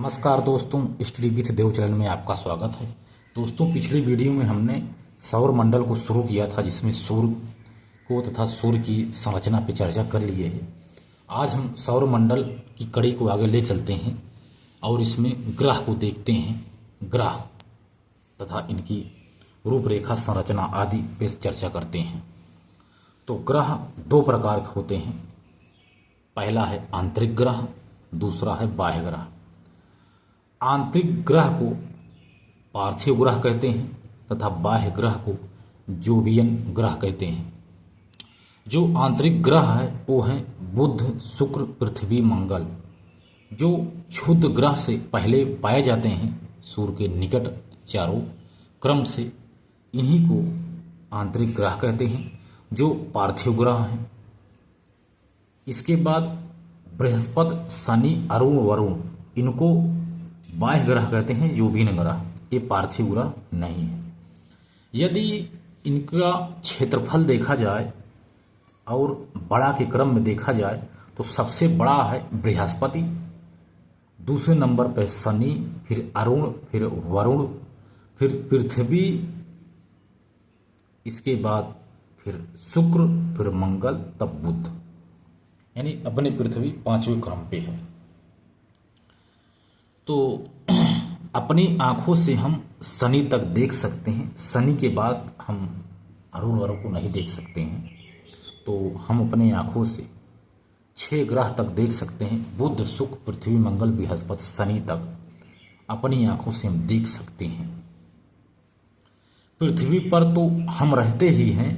नमस्कार दोस्तों, study with Dev channel में आपका स्वागत है। दोस्तों, पिछली वीडियो में हमने सौर मंडल को शुरू किया था, जिसमें सूर्य को तथा सूर्य की संरचना पर चर्चा कर लिए है। आज हम सौर मंडल की कड़ी को आगे ले चलते हैं और इसमें ग्रह को देखते हैं। ग्रह तथा इनकी रूपरेखा, संरचना आदि पे चर्चा करते हैं। तो ग्रह दो प्रकार के होते हैं। पहला है आंतरिक ग्रह, दूसरा है बाह्य ग्रह। आंतरिक ग्रह को पार्थिव ग्रह कहते हैं तथा बाह्य ग्रह को जोवियन ग्रह कहते हैं। जो आंतरिक ग्रह है वो है बुध, शुक्र, पृथ्वी, मंगल। जो क्षुद्र ग्रह से पहले पाए जाते हैं सूर्य के निकट चारों क्रम से, इन्हीं को आंतरिक ग्रह कहते हैं, जो पार्थिव ग्रह हैं। इसके बाद बृहस्पति, शनि, अरुण, वरुण, इनको बाह्य ग्रह कहते हैं, जोवियन ग्रह। ये पार्थिव ग्रह नहीं है। यदि इनका क्षेत्रफल देखा जाए और बड़ा के क्रम में देखा जाए तो सबसे बड़ा है बृहस्पति, दूसरे नंबर पर शनि, फिर अरुण, फिर वरुण, फिर पृथ्वी, इसके बाद फिर शुक्र, फिर मंगल, तब बुध। यानी अपने पृथ्वी पांचवें क्रम पे है। तो अपनी आंखों से हम शनि तक देख सकते हैं। शनि के बाद हम अरुण वरुण को नहीं देख सकते हैं। तो हम अपने आंखों से 6 ग्रह तक देख सकते हैं। बुध, शुक्र, पृथ्वी, मंगल, बृहस्पति, शनि तक अपनी आंखों से हम देख सकते हैं। पृथ्वी पर तो हम रहते ही हैं।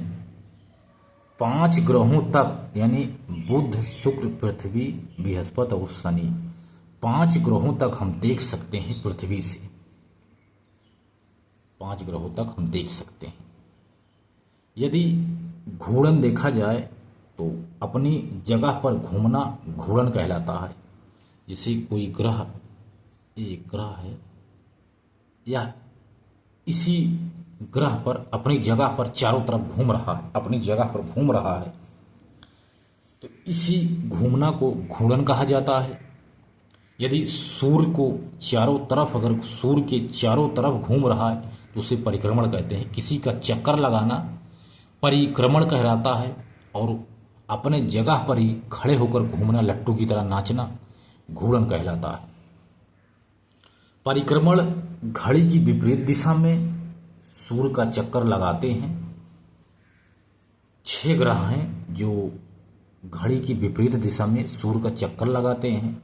5 ग्रहों तक, यानी बुध, शुक्र, पृथ्वी, बृहस्पति और शनि, 5 ग्रहों तक हम देख सकते हैं। पृथ्वी से 5 ग्रहों तक हम देख सकते हैं। यदि घूर्णन देखा जाए तो अपनी जगह पर घूमना घूर्णन कहलाता है। जैसे कोई ग्रह, एक ग्रह है या इसी ग्रह पर अपनी जगह पर चारों तरफ घूम रहा है, अपनी जगह पर घूम रहा है, तो इसी घूमना को घूर्णन कहा जाता है। यदि सूर्य को चारों तरफ, अगर सूर्य के चारों तरफ घूम रहा है तो उसे परिक्रमण कहते हैं। किसी का चक्कर लगाना परिक्रमण कहलाता है और अपने जगह पर ही खड़े होकर घूमना, लट्टू की तरह नाचना, घूर्णन कहलाता है। परिक्रमण घड़ी की विपरीत दिशा में सूर्य का चक्कर लगाते हैं। 6 ग्रह हैं जो घड़ी की विपरीत दिशा में सूर्य का चक्कर लगाते हैं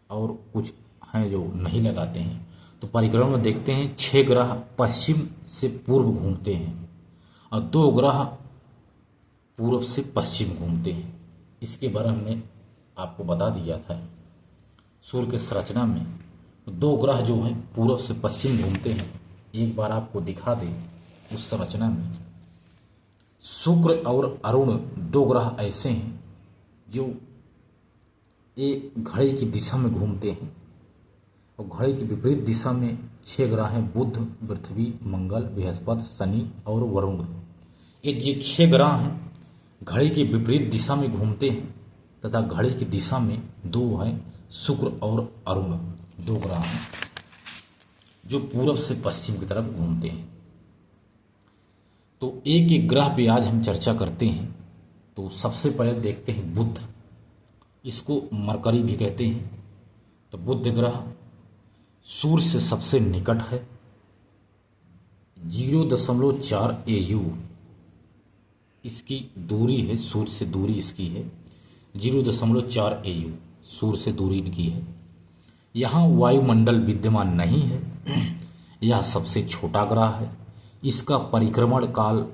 और कुछ हैं जो नहीं लगाते हैं। तो परिक्रमण में देखते हैं 6 ग्रह पश्चिम से पूर्व घूमते हैं और 2 ग्रह पूर्व से पश्चिम घूमते हैं। इसके बारे में हमने आपको बता दिया था। सूर्य के संरचना में 2 ग्रह जो हैं पूर्व से पश्चिम घूमते हैं। एक बार आपको दिखा दें उस संरचना में। शुक्र और अरुण 2 ग्रह ऐसे हैं जो एक घड़ी की दिशा में घूमते हैं और घड़ी की विपरीत दिशा में 6 ग्रह हैं, बुध, पृथ्वी, मंगल, बृहस्पति, शनि और वरुण। ये 6 ग्रह हैं घड़ी की विपरीत दिशा में घूमते हैं तथा घड़ी की दिशा में 2 हैं, शुक्र और अरुण, 2 ग्रह हैं जो पूर्व से पश्चिम की तरफ घूमते हैं। तो एक एक ग्रह पे आज हम चर्चा करते हैं। तो सबसे पहले देखते हैं बुध। इसको मरकरी भी कहते हैं। तो बुध ग्रह सूर्य से सबसे निकट है। 0.4 AU इसकी दूरी है, सूर्य से दूरी इसकी है 0.4 AU, सूर्य से दूरी इनकी है। यहाँ वायुमंडल विद्यमान नहीं है। यह सबसे छोटा ग्रह है। इसका परिक्रमण काल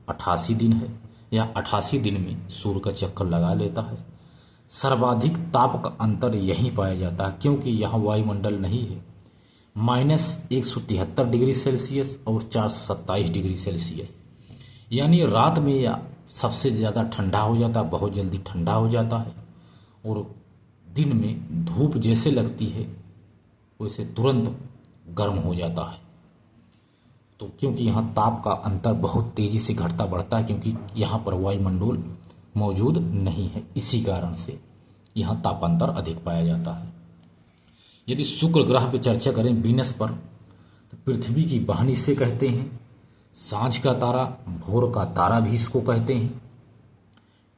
88 दिन है। यह 88 दिन में सूर्य का चक्कर लगा लेता है। सर्वाधिक ताप का अंतर यहीं पाया जाता है क्योंकि यहाँ वायुमंडल नहीं है। -173 डिग्री सेल्सियस और 427 डिग्री सेल्सियस, यानी रात में यह सबसे ज़्यादा ठंडा हो जाता है, बहुत जल्दी ठंडा हो जाता है और दिन में धूप जैसे लगती है वैसे तुरंत गर्म हो जाता है। तो क्योंकि यहाँ ताप का अंतर बहुत तेज़ी से घटता बढ़ता है, क्योंकि यहाँ पर वायुमंडल मौजूद नहीं है, इसी कारण से यहाँ तापांतर अधिक पाया जाता है। यदि शुक्र ग्रह पर चर्चा करें वीनस पर, तो पृथ्वी की बहन इसे कहते हैं, सांझ का तारा, भोर का तारा भी इसको कहते हैं।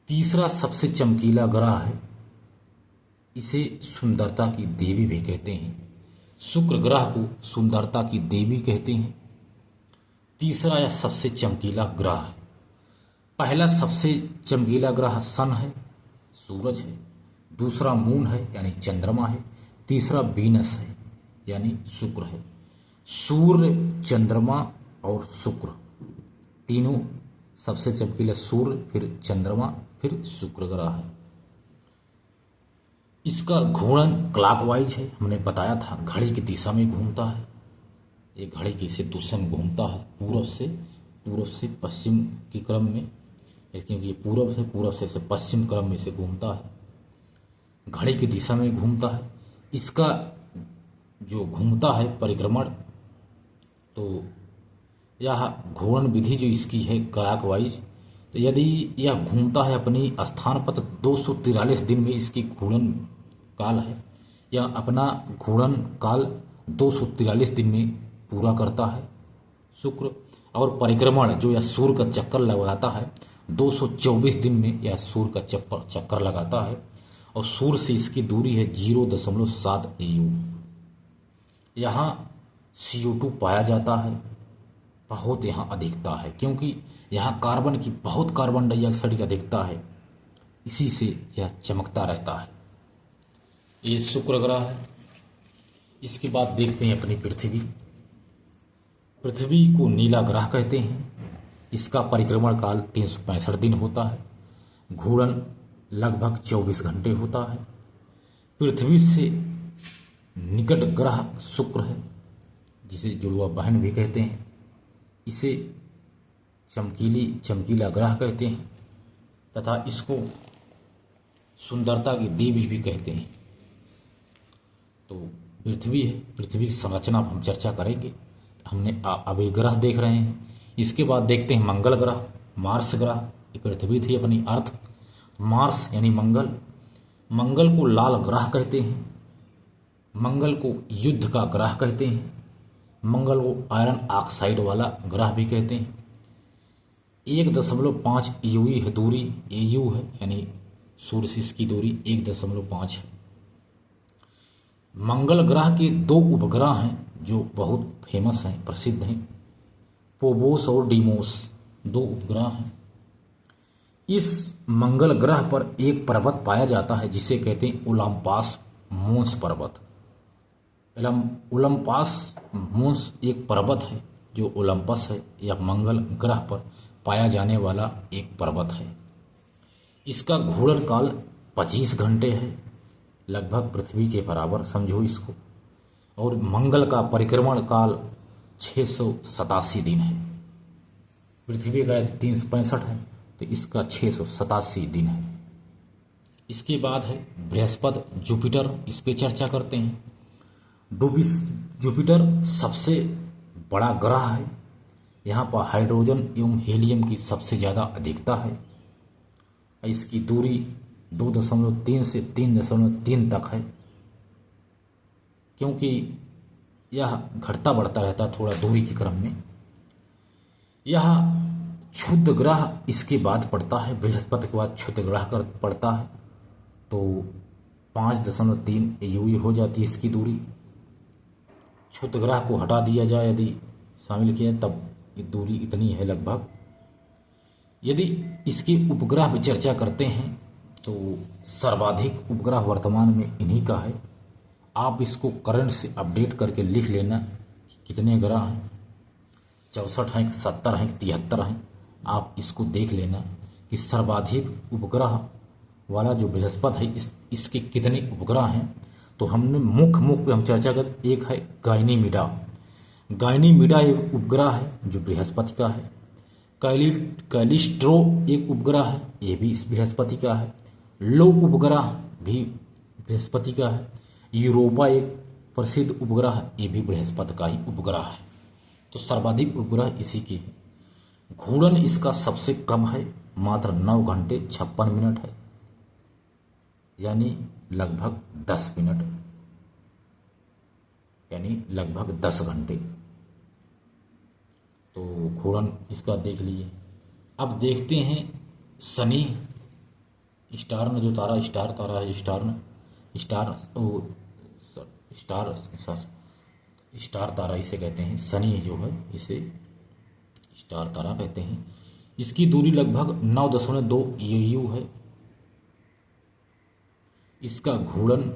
तीसरा सबसे चमकीला ग्रह है, इसे सुंदरता की देवी भी कहते हैं। शुक्र ग्रह को सुंदरता की देवी कहते हैं। तीसरा या सबसे चमकीला ग्रह है। पहला सबसे चमकीला ग्रह सन है, सूरज है। दूसरा मून है यानी चंद्रमा है। तीसरा वीनस है यानी शुक्र है। सूर्य, चंद्रमा और शुक्र तीनों सबसे चमकीला, सूर्य फिर चंद्रमा फिर शुक्र ग्रह है। इसका घूर्णन क्लॉकवाइज है, हमने बताया था घड़ी की दिशा में घूमता है। ये घड़ी की से दिशा में घूमता है, पूर्व से पश्चिम के क्रम में, क्योंकि ये पूर्व से पश्चिम क्रम में से घूमता है, घड़ी की दिशा में घूमता है। इसका जो घूमता है परिक्रमण, तो यह घूर्णन विधि जो इसकी है क्लॉकवाइज, तो यदि यह घूमता है अपनी स्थान पर, तो 243 दिन में इसकी घूर्णन काल है। यह अपना घूर्णन काल 243 दिन में पूरा करता है शुक्र। और परिक्रमण जो यह सूर्य का चक्कर लगाता है 224 दिन में यह सूर्य का चक्कर लगाता है। और सूर्य से इसकी दूरी है 0.7 EU। यहाँ CO2 पाया जाता है, बहुत यहाँ अधिकता है, क्योंकि यहाँ बहुत कार्बन डाइऑक्साइड की अधिकता है, इसी से यह चमकता रहता है। ये शुक्र ग्रह है। इसके बाद देखते हैं अपनी पृथ्वी। पृथ्वी को नीला ग्रह कहते हैं। इसका परिक्रमण काल 365 दिन होता है। घूर्णन लगभग 24 घंटे होता है। पृथ्वी से निकट ग्रह शुक्र है, जिसे जुड़वा बहन भी कहते हैं। इसे चमकीला ग्रह कहते हैं तथा इसको सुंदरता की देवी भी कहते हैं। तो पृथ्वी है, पृथ्वी की संरचना पर हम चर्चा करेंगे। हमने अब ये ग्रह देख रहे हैं। इसके बाद देखते हैं मंगल ग्रह, मार्स ग्रह। ये पृथ्वी थी अपनी अर्थ, मार्स यानी मंगल। मंगल को लाल ग्रह कहते हैं, मंगल को युद्ध का ग्रह कहते हैं, मंगल को आयरन ऑक्साइड वाला ग्रह भी कहते हैं। 1.5 यूई है दूरी, AU है, यानी सूर्य से इसकी दूरी 1.5 है। मंगल ग्रह के 2 उपग्रह हैं जो बहुत फेमस हैं, प्रसिद्ध हैं, फोबोस और डीमोस, 2 उपग्रह हैं। इस मंगल ग्रह पर एक पर्वत पाया जाता है जिसे कहते हैं ओलंपस मोंस पर्वत। ओलंपस मोंस एक पर्वत है जो ओलंपस है, यह मंगल ग्रह पर पाया जाने वाला एक पर्वत है। इसका घूर्णन काल 25 घंटे है, लगभग पृथ्वी के बराबर समझो इसको। और मंगल का परिक्रमण काल 687 दिन है। पृथ्वी का 365 है, तो इसका 687 दिन है। इसके बाद है बृहस्पति, जुपिटर, इस पे चर्चा करते हैं। जुपिटर सबसे बड़ा ग्रह है। यहाँ पर हाइड्रोजन एवं हीलियम की सबसे ज़्यादा अधिकता है। इसकी दूरी 2.3 से 3.3 तक है, क्योंकि यह घटता बढ़ता रहता है थोड़ा दूरी के क्रम में। यह क्षुद्र ग्रह इसके बाद पड़ता है, बृहस्पति के बाद क्षुद्र ग्रह पड़ता है, तो 5.3 EU हो जाती है इसकी दूरी। क्षुद्र ग्रह को हटा दिया जाए, यदि शामिल किया, तब ये दूरी इतनी है लगभग। यदि इसके उपग्रह पर चर्चा करते हैं तो सर्वाधिक उपग्रह वर्तमान में इन्हीं का है। आप इसको करंट से अपडेट करके लिख लेना कि कितने ग्रह हैं, 64 हैं, 70 हैं, 73 हैं। आप इसको देख लेना कि सर्वाधिक उपग्रह वाला जो बृहस्पति है इसके कितने उपग्रह हैं। तो हमने मुख्य पे हम चर्चा कर, एक है गाइनीमिडा एक उपग्रह है जो बृहस्पति का है। कैलिस्ट्रो एक उपग्रह है, ये भी इस बृहस्पति का है। लो उपग्रह भी बृहस्पति का है। यूरोपा एक प्रसिद्ध उपग्रह है, ये भी बृहस्पति का ही उपग्रह है। तो सर्वाधिक उपग्रह इसी के हैं। घूर्णन इसका सबसे कम है, मात्र 9 घंटे 56 मिनट है, यानी लगभग 10 मिनट। यानी लगभग 10 घंटे। तो घूर्णन इसका देख लिए। अब देखते हैं शनि स्टार्न जो तारा, स्टार तारा है, स्टार तारा इसे कहते हैं। शनि जो है इसे स्टार तारा कहते हैं। इसकी दूरी लगभग 9.2 AU है। इसका घूर्णन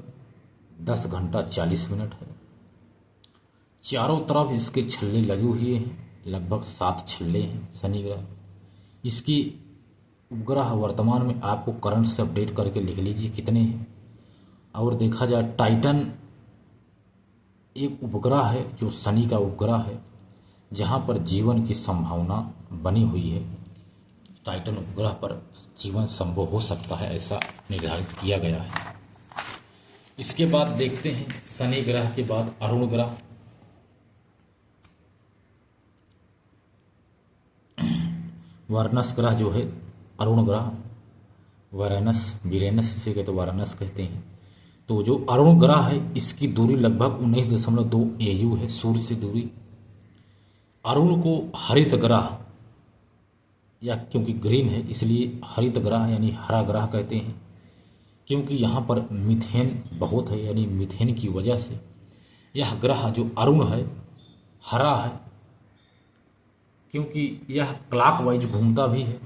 10 घंटा 40 मिनट है। चारों तरफ इसके छल्ले लगे हुए हैं, लगभग 7 छल्ले हैं शनि ग्रह। इसकी उपग्रह वर्तमान में आपको करंट से अपडेट करके लिख लीजिए कितने हैं। और देखा जाए टाइटन एक उपग्रह है जो शनि का उपग्रह है, जहाँ पर जीवन की संभावना बनी हुई है। टाइटन उपग्रह पर जीवन संभव हो सकता है, ऐसा निर्धारित किया गया है। इसके बाद देखते हैं शनि ग्रह के बाद अरुण ग्रह। वाराणस ग्रह जो है अरुण ग्रह, वीरेनस इसे कहते वाराणस कहते हैं। तो जो अरुण ग्रह है इसकी दूरी लगभग 19.2 AU है सूर्य से दूरी। अरुण को हरित ग्रह या क्योंकि ग्रीन है इसलिए हरित ग्रह यानी हरा ग्रह कहते हैं, क्योंकि यहाँ पर मीथेन बहुत है, यानी मीथेन की वजह से यह ग्रह जो अरुण है हरा है, क्योंकि यह क्लॉकवाइज घूमता भी है।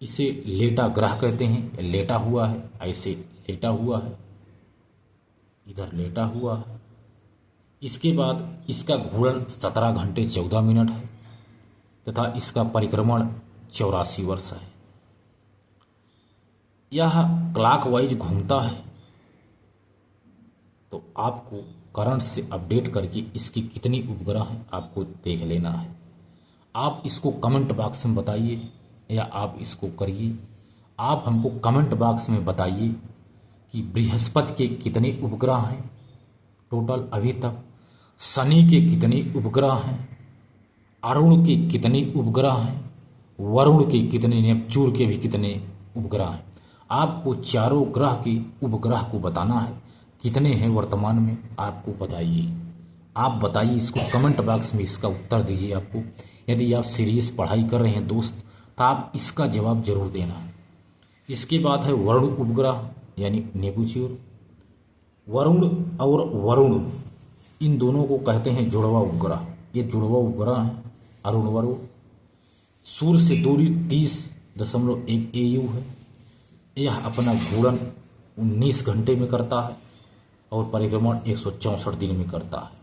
इसे लेटा ग्रह कहते हैं, लेटा हुआ है, ऐसे लेटा हुआ है, इधर लेटा हुआ है। इसके बाद इसका घूर्णन 17 घंटे 14 मिनट है तथा इसका परिक्रमण 84 वर्ष है। यह क्लॉकवाइज घूमता है, तो आपको करंट से अपडेट करके इसकी कितनी उपग्रह हैं आपको देख लेना है। आप इसको कमेंट बॉक्स में बताइए या आप इसको करिए। आप हमको कमेंट बॉक्स में बताइए कि बृहस्पति के कितने उपग्रह हैं टोटल अभी तक, शनि के कितने उपग्रह हैं, अरुण के कितने उपग्रह हैं, वरुण के कितने, नेपच्यून के भी कितने उपग्रह हैं। आपको चारों ग्रह के उपग्रह को बताना है, कितने हैं वर्तमान में आपको बताइए। आप बताइए इसको कमेंट बॉक्स में, इसका उत्तर दीजिए। आपको यदि आप सीरियस पढ़ाई कर रहे हैं दोस्त तो आप इसका जवाब जरूर देना। इसके बाद है वरुण उपग्रह यानी नेपच्यून। वरुण और वरुण इन दोनों को कहते हैं जुड़वा उपग्रह। ये जुड़वा उपग्रह है अरुण वरुण। सूर्य से दूरी 30.1 AU है। यह अपना घूर्णन 19 घंटे में करता है और परिक्रमण 164 दिन में करता है।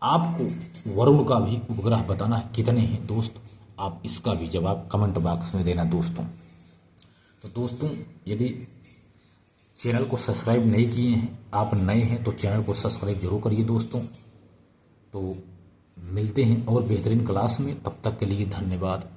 आपको वरुण का भी उपग्रह बताना है कितने हैं दोस्त, आप इसका भी जवाब कमेंट बॉक्स में देना दोस्तों। तो दोस्तों यदि चैनल को सब्सक्राइब नहीं किए हैं, आप नए हैं तो चैनल को सब्सक्राइब जरूर करिए दोस्तों। तो मिलते हैं और बेहतरीन क्लास में, तब तक के लिए धन्यवाद।